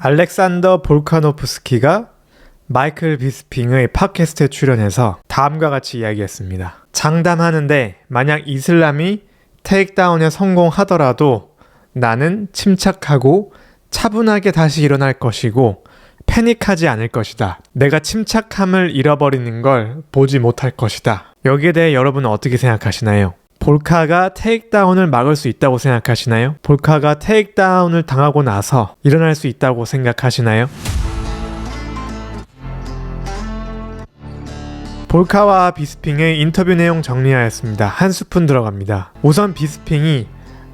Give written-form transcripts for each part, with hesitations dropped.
알렉산더 볼카노프스키가 마이클 비스핑의 팟캐스트에 출연해서 다음과 같이 이야기했습니다. 장담하는데 만약 이슬람이 테이크다운에 성공하더라도 나는 침착하고 차분하게 다시 일어날 것이고 패닉하지 않을 것이다. 내가 침착함을 잃어버리는 걸 보지 못할 것이다. 여기에 대해 여러분은 어떻게 생각하시나요? 볼카가 테이크다운을 막을 수 있다고 생각하시나요? 볼카가 테이크다운을 당하고 나서 일어날 수 있다고 생각하시나요? 볼카와 비스핑의 인터뷰 내용 정리하였습니다. 한 스푼 들어갑니다. 우선 비스핑이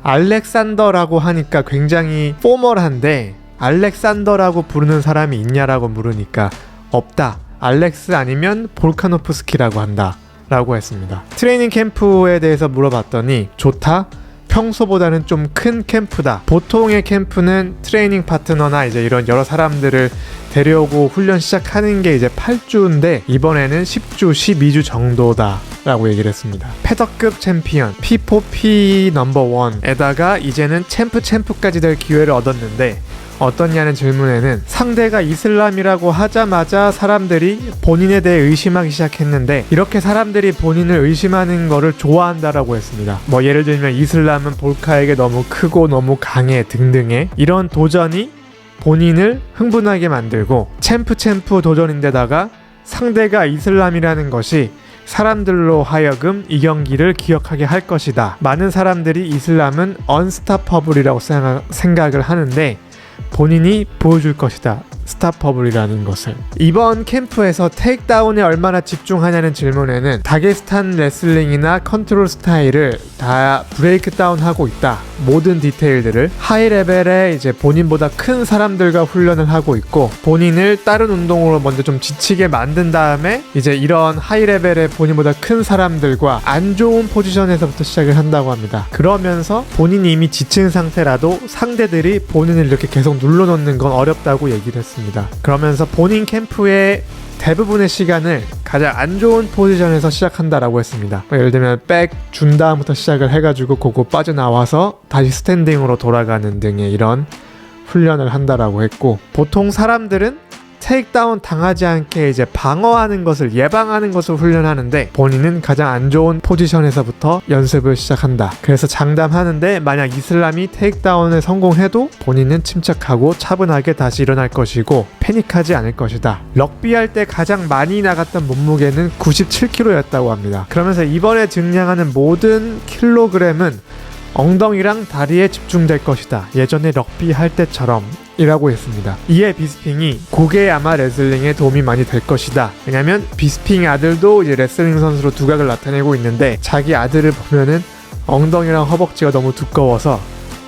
알렉산더라고 하니까 굉장히 포멀한데 알렉산더라고 부르는 사람이 있냐라고 물으니까 없다. 알렉스 아니면 볼카노프스키라고 한다 라고 했습니다. 트레이닝 캠프에 대해서 물어봤더니 좋다. 평소보다는 좀 큰 캠프다. 보통의 캠프는 트레이닝 파트너나 이제 이런 여러 사람들을 데려오고 훈련 시작하는 게 이제 8주인데 이번에는 10주, 12주 정도다 라고 얘기를 했습니다. 패더급 챔피언 P4P 넘버1에다가 이제는 챔프까지 될 기회를 얻었는데 어떻냐는 질문에는 상대가 이슬람이라고 하자마자 사람들이 본인에 대해 의심하기 시작했는데 이렇게 사람들이 본인을 의심하는 거를 좋아한다라고 했습니다. 뭐 예를 들면 이슬람은 볼카에게 너무 크고 너무 강해 등등의 이런 도전이 본인을 흥분하게 만들고 챔프 도전인데다가 상대가 이슬람이라는 것이 사람들로 하여금 이 경기를 기억하게 할 것이다. 많은 사람들이 이슬람은 언스타퍼블이라고 생각을 하는데 본인이 보여줄 것이다. 스타퍼블이라는 것을. 이번 캠프에서 테이크다운에 얼마나 집중하냐는 질문에는 다게스탄 레슬링이나 컨트롤 스타일을 다 브레이크 다운하고 있다. 모든 디테일들을 하이 레벨에 이제 본인보다 큰 사람들과 훈련을 하고 있고 본인을 다른 운동으로 먼저 좀 지치게 만든 다음에 이제 이런 하이 레벨의 본인보다 큰 사람들과 안 좋은 포지션에서부터 시작을 한다고 합니다. 그러면서 본인이 이미 지친 상태라도 상대들이 본인을 이렇게 계속 눌러놓는 건 어렵다고 얘기를 했습니다. 그러면서 본인 캠프의 대부분의 시간을 가장 안 좋은 포지션에서 시작한다라고 했습니다. 예를 들면 백 준 다음부터 시작을 해가지고 그거 빠져나와서 다시 스탠딩으로 돌아가는 등의 이런 훈련을 한다라고 했고 보통 사람들은 테이크다운 당하지 않게 이제 방어하는 것을 예방하는 것을 훈련하는데 본인은 가장 안 좋은 포지션에서부터 연습을 시작한다. 그래서 장담하는데 만약 이슬람이 테이크다운에 성공해도 본인은 침착하고 차분하게 다시 일어날 것이고 패닉하지 않을 것이다. 럭비 할 때 가장 많이 나갔던 몸무게는 97kg였다고 합니다. 그러면서 이번에 증량하는 모든 킬로그램은 엉덩이랑 다리에 집중될 것이다. 예전에 럭비 할 때처럼 이라고 했습니다. 이에 비스핑이 그게 아마 레슬링에 도움이 많이 될 것이다. 왜냐면 비스핑 아들도 이제 레슬링 선수로 두각을 나타내고 있는데 자기 아들을 보면은 엉덩이랑 허벅지가 너무 두꺼워서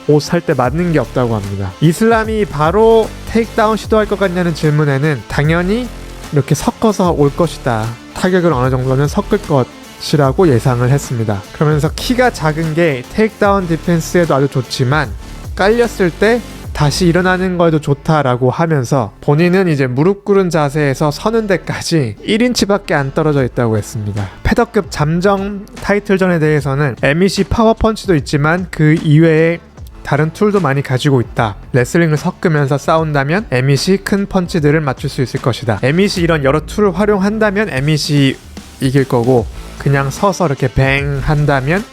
옷 살 때 맞는 게 없다고 합니다. 이슬람이 바로 테이크다운 시도할 것 같냐는 질문에는 당연히 이렇게 섞어서 올 것이다. 타격을 어느 정도는 섞을 것이라고 예상을 했습니다. 그러면서 키가 작은 게 테이크다운 디펜스에도 아주 좋지만 깔렸을 때 다시 일어나는 거에도 좋다라고 하면서 본인은 이제 무릎 꿇은 자세에서 서는 데까지 1인치밖에 안 떨어져 있다고 했습니다. 패더급 잠정 타이틀전에 대해서는 MEC 파워펀치도 있지만 그 이외에 다른 툴도 많이 가지고 있다. 레슬링을 섞으면서 싸운다면 MEC 큰 펀치들을 맞출 수 있을 것이다. MEC 이런 여러 툴을 활용한다면 MEC 이길 거고 그냥 서서 이렇게 뱅 한다면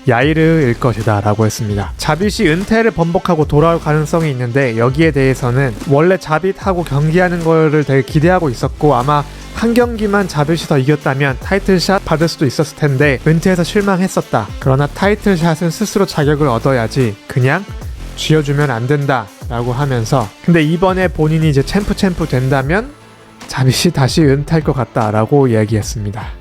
야이르일 것이다 라고 했습니다. 자빗이 은퇴를 번복하고 돌아올 가능성이 있는데 여기에 대해서는 원래 자빗하고 경기하는 거를 되게 기대하고 있었고 아마 한 경기만 자빗이 더 이겼다면 타이틀샷 받을 수도 있었을 텐데 은퇴해서 실망했었다. 그러나 타이틀샷은 스스로 자격을 얻어야지 그냥 쥐어주면 안 된다 라고 하면서 근데 이번에 본인이 이제 챔프 된다면 자빗이 다시 은퇴할 것 같다 라고 얘기했습니다.